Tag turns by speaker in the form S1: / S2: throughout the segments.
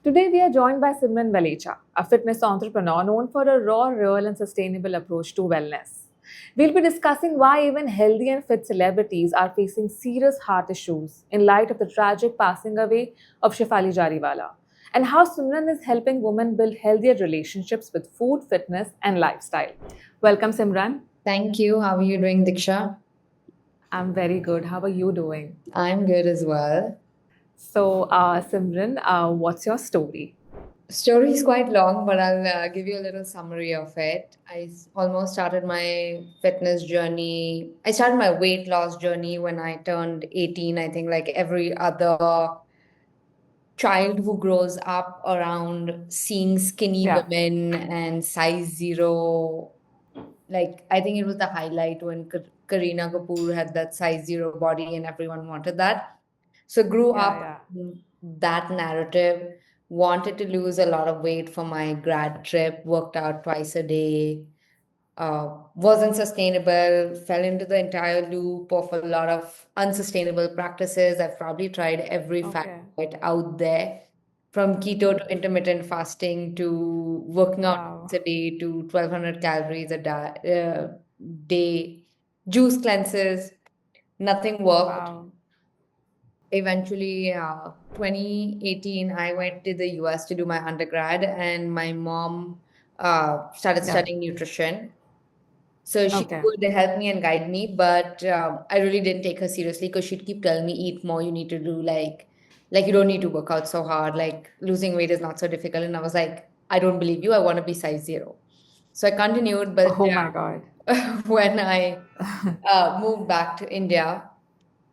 S1: Today, we are joined by Simran Valecha, a fitness entrepreneur known for a raw, real, and sustainable approach to wellness. We'll be discussing why even healthy and fit celebrities are facing serious heart issues in light of the tragic passing away of Shefali Jariwala, and how Simran is helping women build healthier relationships with food, fitness, and lifestyle. Welcome, Simran.
S2: Thank you. How are you doing, Diksha?
S1: I'm very good. How are you doing?
S2: I'm good as well.
S1: So, Simran, what's your story?
S2: Story is quite long, but I'll give you a little summary of it. Almost started my fitness journey. I started my weight loss journey when I turned 18. I think, like every other child who grows up around seeing skinny
S1: Yeah.
S2: women and size zero. Like, I think it was the highlight when Kareena Kapoor had that size zero body and everyone wanted that. So grew
S1: Yeah,
S2: up
S1: yeah.
S2: in that narrative, wanted to lose a lot of weight for my grad trip, worked out twice a day, wasn't sustainable, fell into the entire loop of a lot of unsustainable practices. I've probably tried every fat
S1: Okay.
S2: diet out there, from keto to intermittent fasting to working out
S1: Wow.
S2: twice a day to 1200 calories a day, juice cleanses, nothing worked.
S1: Wow.
S2: Eventually, 2018, I went to the US to do my undergrad, and my mom started
S1: Yeah.
S2: studying nutrition. So she
S1: Okay.
S2: would help me and guide me, but I really didn't take her seriously because she'd keep telling me, eat more, you need to do like you don't need to work out so hard, like losing weight is not so difficult. And I was like, I don't believe you, I want to be size zero. So I continued, but
S1: Oh my God.
S2: when I moved back to India,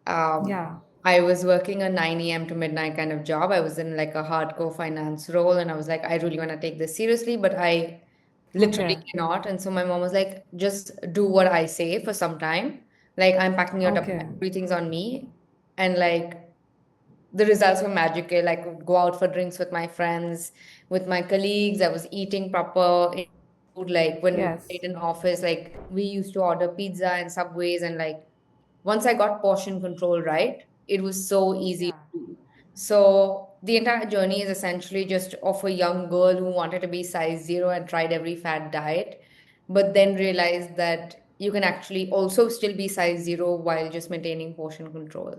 S2: um,
S1: Yeah.
S2: I was working a 9 a.m. to midnight kind of job. I was in like a hardcore finance role, and I was like, I really want to take this seriously, but I literally
S1: Okay.
S2: cannot. And so my mom was like, just do what I say for some time. Like, I'm packing your up,
S1: Okay.
S2: everything's on me. And like, the results were magical. Like, I would go out for drinks with my friends, with my colleagues. I was eating proper food. Like, when we
S1: Yes.
S2: stayed in office, like, we used to order pizza and Subways. And like, once I got portion control right, it was so easy
S1: Yeah.
S2: to do. So the entire journey is essentially just of a young girl who wanted to be size zero and tried every fad diet, but then realized that you can actually also still be size zero while just maintaining portion control.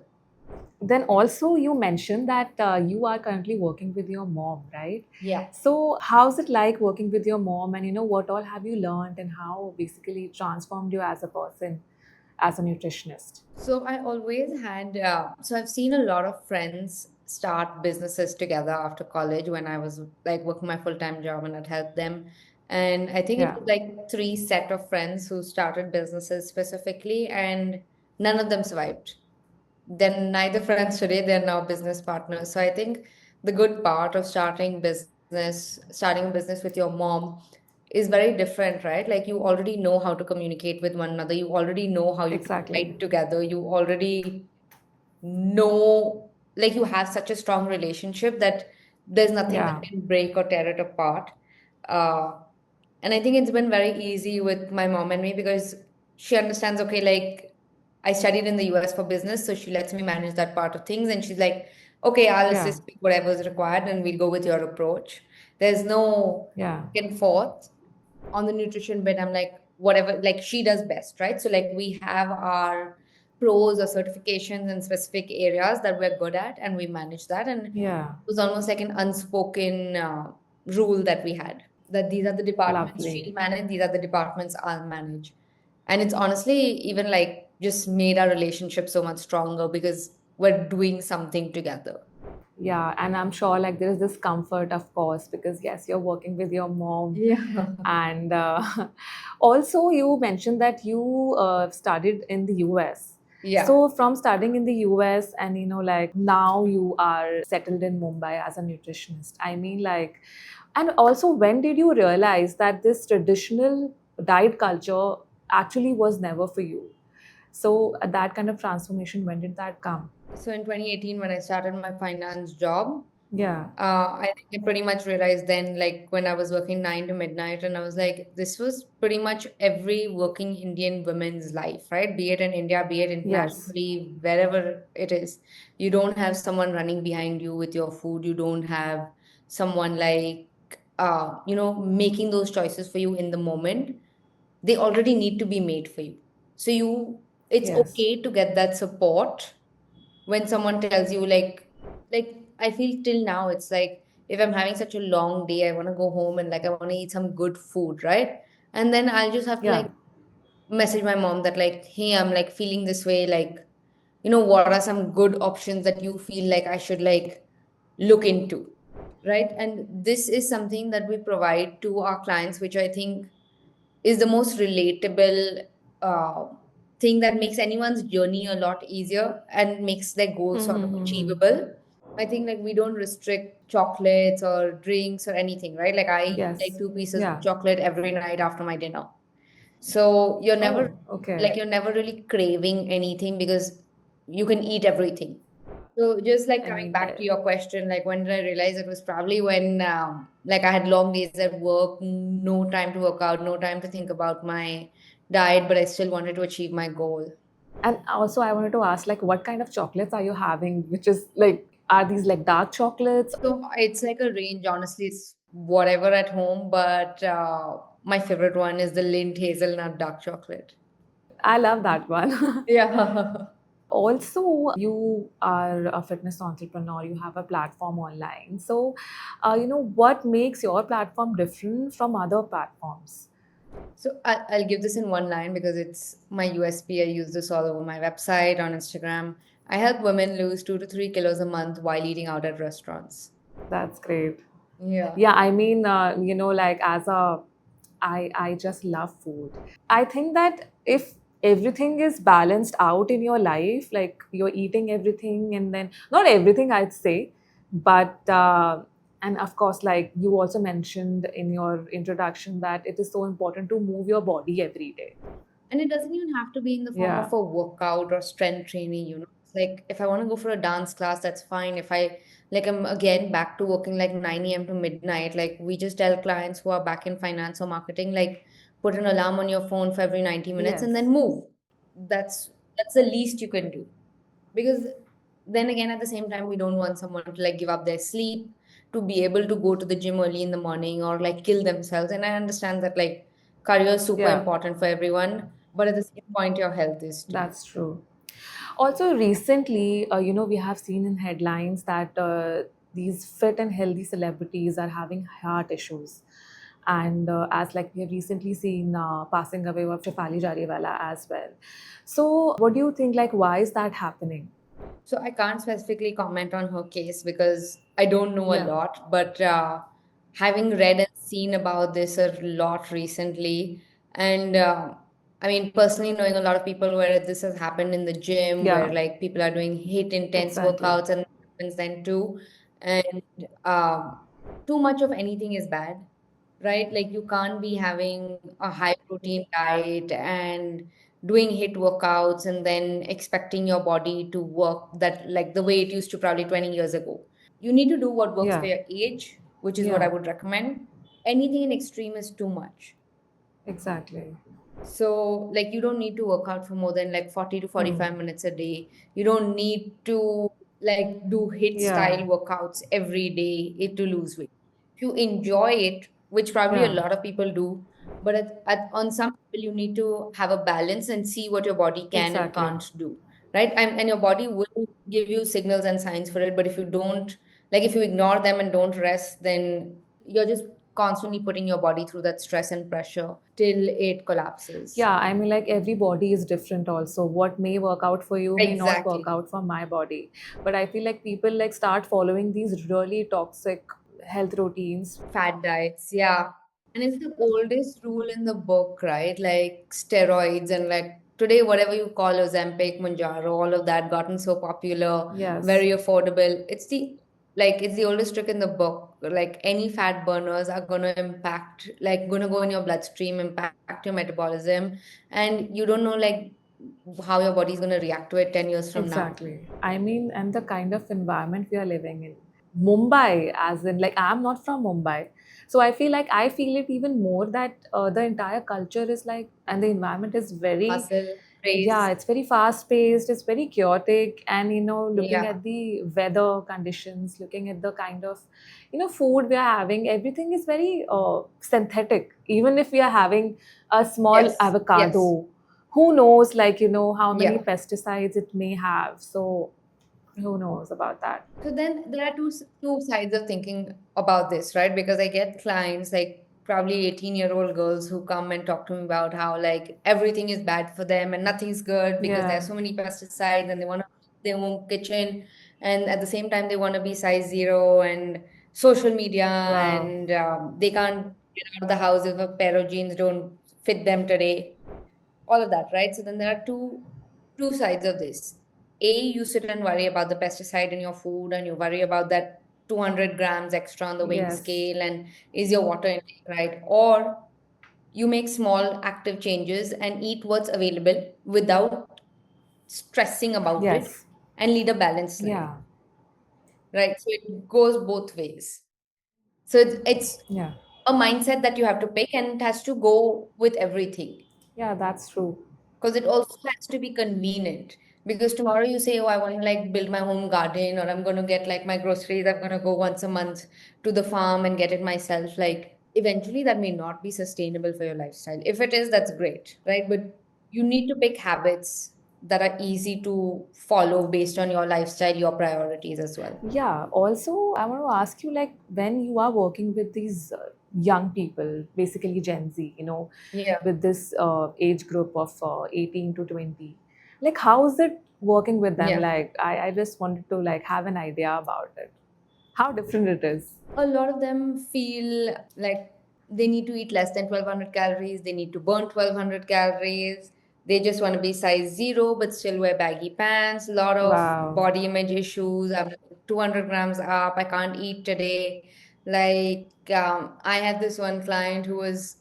S1: Then also you mentioned that you are currently working with your mom, right?
S2: Yeah.
S1: So how's it like working with your mom, and what all have you learned, and how basically it transformed you as a person, as a nutritionist?
S2: So I always had, so I've seen a lot of friends start businesses together after college when I was like working my full-time job and I'd help them. And I think it
S1: Yeah.
S2: was like three set of friends who started businesses specifically, and none of them survived. Then neither friends today, they're now business partners. So I think the good part of starting a business with your mom is very different, right? Like, you already know how to communicate with one another. You already know how you can
S1: Exactly.
S2: fight together. You already know, like, you have such a strong relationship that there's nothing that
S1: Yeah.
S2: can break or tear it apart. Uh, and I think it's been very easy with my mom and me because she understands, okay, like, I studied in the US for business, so she lets me manage that part of things. And she's like, okay, I'll
S1: Yeah.
S2: assist with whatever is required and we'll go with your approach. There's no
S1: Yeah.
S2: back and forth on the nutrition bit. I'm like, whatever, like, she does best, right? So, like, we have our pros or certifications in specific areas that we're good at, and we manage that. And it
S1: Yeah.
S2: was almost like an unspoken rule that we had, that these are the departments
S1: Lovely.
S2: she'll manage, these are the departments I'll manage. And it's honestly even like just made our relationship so much stronger because we're doing something together.
S1: Yeah, and I'm sure like there is this comfort, of course, because yes, you're working with your mom,
S2: Yeah.
S1: and also you mentioned that you studied in the US.
S2: Yeah.
S1: So from studying in the US, and like now you are settled in Mumbai as a nutritionist. I mean, like, and also when did you realize that this traditional diet culture actually was never for you? So that kind of transformation, when did that come?
S2: So in 2018, when I started my finance job,
S1: Yeah.
S2: I think I pretty much realized then, like when I was working 9 to midnight, and I was like, this was pretty much every working Indian woman's life, right? Be it in India, be it
S1: Yes.
S2: internationally, wherever it is. You don't have someone running behind you with your food. You don't have someone like making those choices for you in the moment. They already need to be made for you. So it's
S1: Yes.
S2: okay to get that support when someone tells you like I feel till now it's like if I'm having such a long day, I want to go home and like I want to eat some good food, right? And then I'll just have to
S1: Yeah.
S2: like message my mom that like, hey, I'm like feeling this way, like, what are some good options that you feel like I should like look into, right? And this is something that we provide to our clients, which I think is the most relatable uh, thing that makes anyone's journey a lot easier and makes their goals sort of
S1: Mm-hmm.
S2: achievable. I think like we don't restrict chocolates or drinks or anything, right? Like I eat like
S1: Yes.
S2: 2 pieces of
S1: Yeah.
S2: chocolate every night after my dinner. So
S1: Oh, okay.
S2: you're never really craving anything because you can eat everything. So just like
S1: I
S2: coming
S1: mean,
S2: back to your question, like when did I realize it was probably when like I had long days at work, no time to work out, no time to think about my diet, but I still wanted to achieve my goal.
S1: and also I wanted to ask, like, what kind of chocolates are you having? Which is like, are these like dark chocolates?
S2: So it's like a range, honestly, it's whatever at home, but my favorite one is the Lindt hazelnut dark chocolate.
S1: I love that one.
S2: Yeah.
S1: Also, you are a fitness entrepreneur, you have a platform online. So, what makes your platform different from other platforms?
S2: So I'll give this in one line because it's my USP. I use this all over my website, on Instagram. I help women lose 2 to 3 kilos a month while eating out at restaurants.
S1: That's great.
S2: Yeah.
S1: Yeah, I mean, like as a, I just love food. I think that if everything is balanced out in your life, like you're eating everything, and then not everything, I'd say, but and of course, like you also mentioned in your introduction that it is so important to move your body every day.
S2: And it doesn't even have to be in the form
S1: Yeah.
S2: of a workout or strength training. It's like if I want to go for a dance class, that's fine. If I like I'm again back to working like 9 a.m. to midnight, like we just tell clients who are back in finance or marketing, like put an alarm on your phone for every 90 minutes and then
S1: Yes.
S2: move. That's the least you can do. Because then again, at the same time, we don't want someone to like give up their sleep to be able to go to the gym early in the morning or like kill themselves. And I understand that like career is super
S1: Yeah,
S2: important for everyone, but at the same point, your health is too.
S1: that's true. Also, recently, we have seen in headlines that these fit and healthy celebrities are having heart issues. And as like we have recently seen passing away of Shefali Jariwala as well. So, what do you think? Like, why is that happening?
S2: So I can't specifically comment on her case because I don't know a
S1: Yeah,
S2: lot, but having read and seen about this a lot recently, and I mean, personally knowing a lot of people where this has happened in the gym, where
S1: yeah,
S2: like people are doing hit intense
S1: exactly.
S2: workouts and it happens then too, and too much of anything is bad, right? Like you can't be having a high protein diet and doing hit workouts and then expecting your body to work that like the way it used to probably 20 years ago. You need to do what works for
S1: Yeah,
S2: your age, which is what I
S1: yeah,
S2: would recommend. Anything in extreme is too much.
S1: exactly.
S2: So, like, you don't need to work out for more than like 40 to
S1: Hmm.
S2: 45 minutes a day. You don't need to like do hit
S1: Yeah,
S2: style workouts every day to lose weight. If you enjoy it, which probably a
S1: yeah,
S2: lot of people do, but on some people, you need to have a balance and see what your body can and
S1: exactly.
S2: can't do, right? And your body will give you signals and signs for it. But if you don't, like, if you ignore them and don't rest, then you're just constantly putting your body through that stress and pressure till it collapses.
S1: Yeah, I mean, like every body is different also. What may work out for you may not work
S2: Exactly.
S1: out for my body. But I feel like people like start following these really toxic health routines.
S2: Fat diets, yeah. And it's the oldest rule in the book, right? Like steroids and like today, whatever you call Ozempic, Mounjaro, all of that gotten so popular,
S1: Yes,
S2: very affordable. It's the oldest trick in the book. Like any fat burners are gonna impact, like gonna go in your bloodstream, impact your metabolism, and you don't know like how your body's gonna react to it 10 years from now.
S1: exactly. I mean, and the kind of environment we are living in. Mumbai, as in, like, I'm not from Mumbai. So I feel it even more that the entire culture is like, and the environment is very,
S2: Hustle,
S1: Yeah,
S2: pace.
S1: it's very fast paced, it's very chaotic, and looking
S2: Yeah.
S1: at the weather conditions, looking at the kind of food we are having, everything is very synthetic. Even if we are having a small
S2: Yes. Yes.
S1: avocado, who knows, like, how many
S2: Yeah.
S1: pesticides it may have. So who knows about that?
S2: So then there are two sides of thinking about this, right? Because I get clients like probably 18-year-old girls who come and talk to me about how like everything is bad for them and nothing's good because
S1: Yeah.
S2: there's so many pesticides and they want to their own kitchen, and at the same time they want to be size zero and social media,
S1: Wow.
S2: and they can't get out of the house if a pair of jeans don't fit them today, all of that, right? So then there are two sides of this. A, you sit and worry about the pesticide in your food, and you worry about that 200 grams extra on the weighing
S1: Yes.
S2: scale, and is your water intake right? Or you make small active changes and eat what's available without stressing about it
S1: Yes.
S2: and lead a balanced life,
S1: Yeah.
S2: right? So it goes both ways. So it's
S1: Yeah.
S2: a mindset that you have to pick, and it has to go with everything.
S1: Yeah, that's true.
S2: Because it also has to be convenient. Because tomorrow you say, oh, I want to like build my home garden, or I'm going to get like my groceries, I'm going to go once a month to the farm and get it myself. Like, eventually that may not be sustainable for your lifestyle. If it is, that's great, right? But you need to pick habits that are easy to follow based on your lifestyle, your priorities as well.
S1: Yeah, also, I want to ask you, like, when you are working with these young people, basically Gen Z,
S2: Yeah.
S1: with this age group of 18 to 20, like, how is it working with them?
S2: Yeah.
S1: Like, I just wanted to, like, have an idea about it. How different it is.
S2: A lot of them feel like they need to eat less than 1200 calories, they need to burn 1200 calories, they just want to be size zero but still wear baggy pants, a lot of
S1: Wow.
S2: body image issues. I'm 200 grams up, I can't eat today. Like, I had this one client who was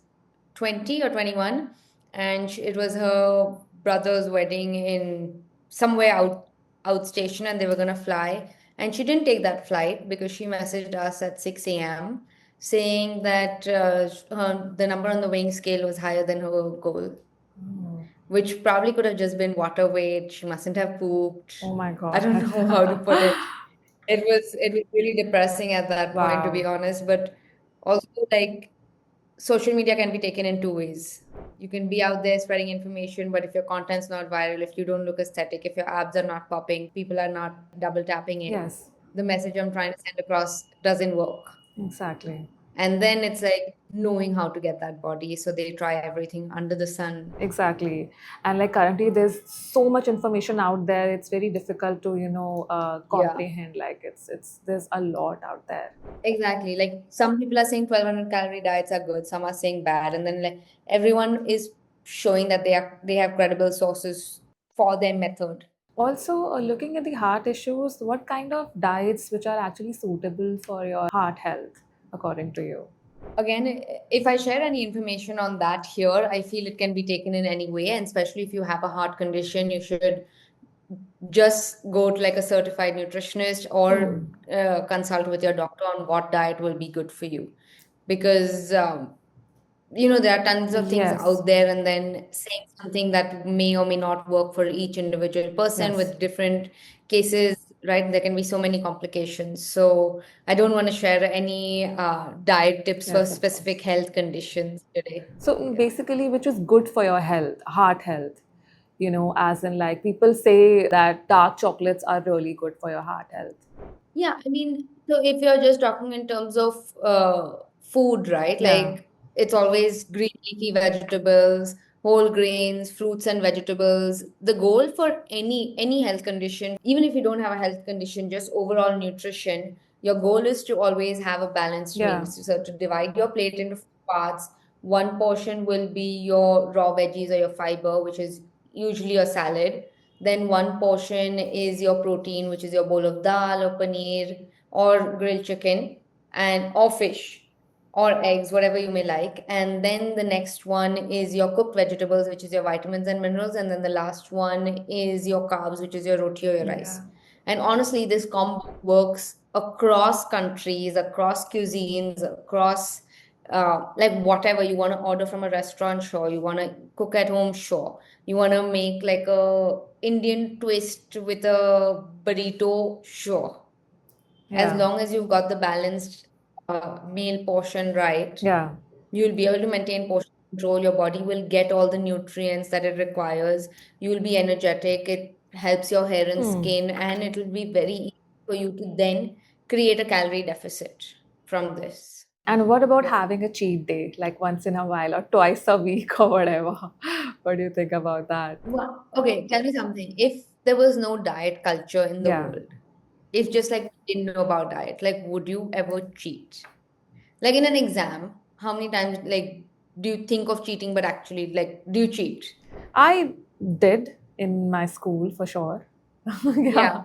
S2: 20 or 21, and it was her brother's wedding in somewhere outstation, and they were going to fly, and she didn't take that flight because she messaged us at 6 a.m. saying that the number on the weighing scale was higher than her goal,
S1: Oh,
S2: which probably could have just been water weight. She mustn't have pooped.
S1: oh my
S2: I
S1: God.
S2: don't know how to put it. It was really depressing at that point, to be
S1: Wow.
S2: honest. But also, like, social media can be taken in two ways. You can be out there spreading information, but if your content's not viral, if you don't look aesthetic, if your abs are not popping, people are not double tapping it,
S1: Yes,
S2: the message I'm trying to send across doesn't work.
S1: exactly.
S2: And then it's like knowing how to get that body. So they try everything under the sun.
S1: Exactly. And like currently there's so much information out there. It's very difficult to,
S2: Yeah,
S1: comprehend. Like there's a lot out there.
S2: exactly. Like some people are saying 1200 calorie diets are good, some are saying bad. And then like everyone is showing that they have credible sources for their method.
S1: Also, looking at the heart issues, what kind of diets which are actually suitable for your heart health, according to you?
S2: Again, if I share any information on that here, I feel it can be taken in any way. And especially if you have a heart condition, you should just go to like a certified nutritionist or
S1: Hmm.
S2: consult with your doctor on what diet will be good for you. Because there are tons of things
S1: Yes,
S2: out there, and then saying something that may or may not work for each individual person
S1: yes,
S2: with different cases, right? There can be so many complications. So I don't want to share any diet tips for
S1: yes, of course.
S2: specific health conditions today.
S1: So
S2: Yeah.
S1: basically, which is good for your health, heart health, as in like people say that dark chocolates are really good for your heart health.
S2: Yeah, I mean, so if you're just talking in terms of food, right?
S1: Yeah,
S2: Like it's always green leafy vegetables, whole grains, fruits and vegetables. The goal for any health condition, even if you don't have a health condition, just overall nutrition, your goal is to always have a balanced meal.
S1: yeah,
S2: So to divide your plate into parts, one portion will be your raw veggies or your fiber, which is usually a salad. Then one portion is your protein, which is your bowl of dal or paneer or grilled chicken and or fish or eggs, whatever you may like. And then the next one is your cooked vegetables, which is your vitamins and minerals. And then the last one is your carbs, which is your roti or your rice.
S1: yeah.
S2: And honestly, this combo works across countries, across cuisines, across like whatever you want to order from a restaurant, sure. You want to cook at home, sure. You want to make like a Indian twist with a burrito, sure. As
S1: Yeah.
S2: long as you've got the balanced meal portion right,
S1: Yeah.
S2: you'll be able to maintain portion control. Your body will get all the nutrients that it requires. You'll be energetic. It helps your hair and
S1: Hmm.
S2: skin, and it will be very easy for you to then create a calorie deficit from this.
S1: And what about having a cheat day, like once in a while or twice a week or whatever? What do you think about that?
S2: Okay, tell me something. If there was no diet culture in the
S1: Yeah.
S2: world, if just like you didn't know about diet, like would you ever cheat? Like in an exam, how many times like do you think of cheating, but actually like do you cheat?
S1: I did in my school for sure. Yeah.
S2: Yeah.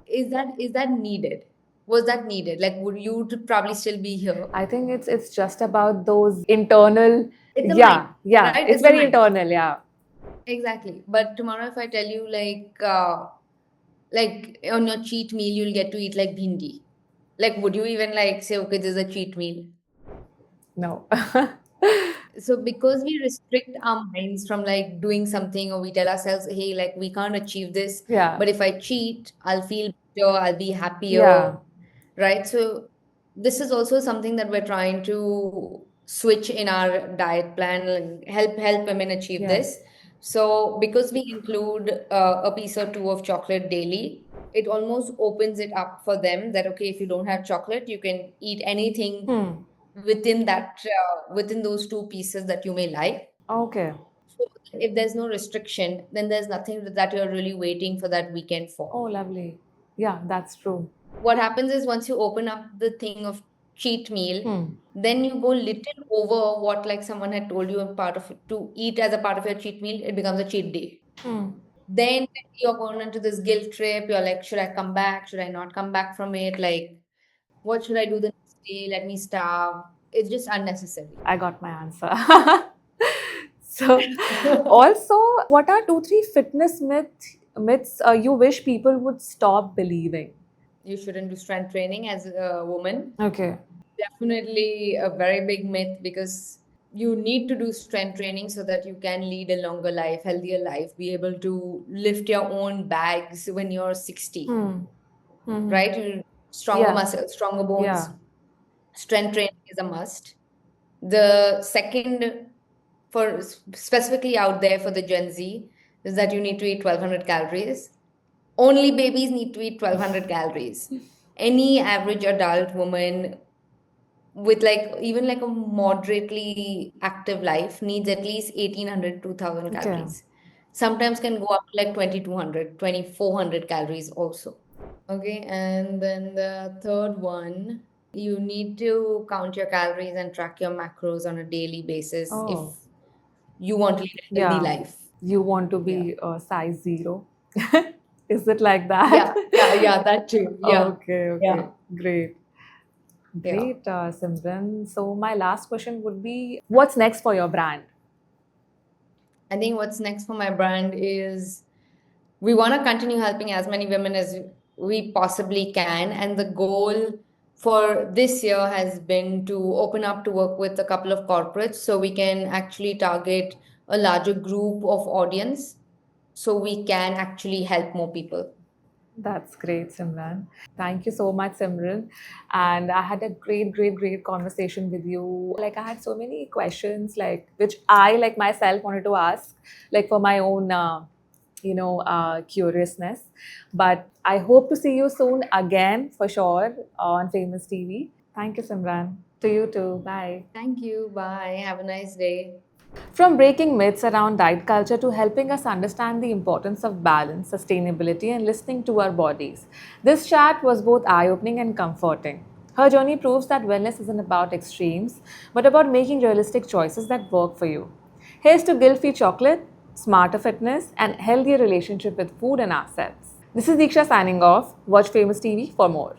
S2: Is that needed? Was that needed? Like would you probably still be here?
S1: I think it's just about those internal.
S2: It's a
S1: Yeah,
S2: mind,
S1: yeah.
S2: right?
S1: It's
S2: It's a
S1: very
S2: mind.
S1: internal. Yeah.
S2: Exactly. But tomorrow if I tell you like on your cheat meal you'll get to eat like bhindi. Like would you even like say, okay, this is a cheat meal?
S1: No.
S2: So because we restrict our minds from like doing something, or we tell ourselves, hey, like we can't achieve this,
S1: Yeah.
S2: but if I cheat, I'll feel better, I'll be happier,
S1: Yeah.
S2: right? So this is also something that we're trying to switch in our diet plan and help women achieve
S1: Yeah.
S2: this. So because we include a piece or two of chocolate daily, it almost opens it up for them that okay, if you don't have chocolate, you can eat anything
S1: Hmm.
S2: within that within those two pieces that you may like.
S1: Okay.
S2: So if there's no restriction, then there's nothing that you're really waiting for that weekend for.
S1: Oh, lovely. Yeah, that's true.
S2: What happens is once you open up the thing of cheat meal,
S1: Hmm.
S2: then you go little over what like someone had told you a part of to eat as a part of your cheat meal, it becomes a cheat day.
S1: Hmm.
S2: Then you're going into this guilt trip. You're like, should I come back? Should I not come back from it? Like, what should I do the next day? Let me starve. It's just unnecessary.
S1: I got my answer. So, also, what are two, three fitness myths you wish people would stop believing?
S2: You shouldn't do strength training as a woman.
S1: Okay.
S2: Definitely a very big myth because you need to do strength training so that you can lead a longer life, healthier life, be able to lift your own bags when you're 60,
S1: Hmm. Hmm.
S2: right? Stronger
S1: Yeah.
S2: muscles, stronger bones.
S1: Yeah.
S2: Strength training is a must. The second, for specifically out there for the Gen Z, is that you need to eat 1200 calories. Only babies need to eat 1200 calories. Any average adult woman with like even like a moderately active life needs at least 1800 2000
S1: Okay.
S2: calories. Sometimes can go up to like 2200, 2400 calories also. Okay, and then the third one, you need to count your calories and track your macros on a daily basis if
S1: Oh,
S2: you want to lead a healthy
S1: yeah.
S2: life.
S1: You want to
S2: Yeah.
S1: be size 0? Is it like that?
S2: Yeah, that too. Yeah,
S1: Okay,
S2: yeah,
S1: okay. Great.
S2: yeah.
S1: Great, Simran. So, my last question would be, what's next for your brand?
S2: I think what's next for my brand is we want to continue helping as many women as we possibly can. And the goal for this year has been to open up to work with a couple of corporates so we can actually target a larger group of audience so we can actually help more people.
S1: That's great, Simran. Thank you so much, Simran. And I had a great conversation with you. Like, I had so many questions, like, which I, like myself, wanted to ask, like, for my own, curiousness. But I hope to see you soon again, for sure, on Famous TV. Thank you, Simran. To you too. Bye.
S2: Thank you. Bye. Have a nice day.
S1: From breaking myths around diet culture to helping us understand the importance of balance, sustainability, and listening to our bodies, this chat was both eye opening and comforting. Her journey proves that wellness isn't about extremes, but about making realistic choices that work for you. Here's to guilt free chocolate, smarter fitness, and healthier relationship with food and ourselves. This is Diksha signing off. Watch Famous TV for more.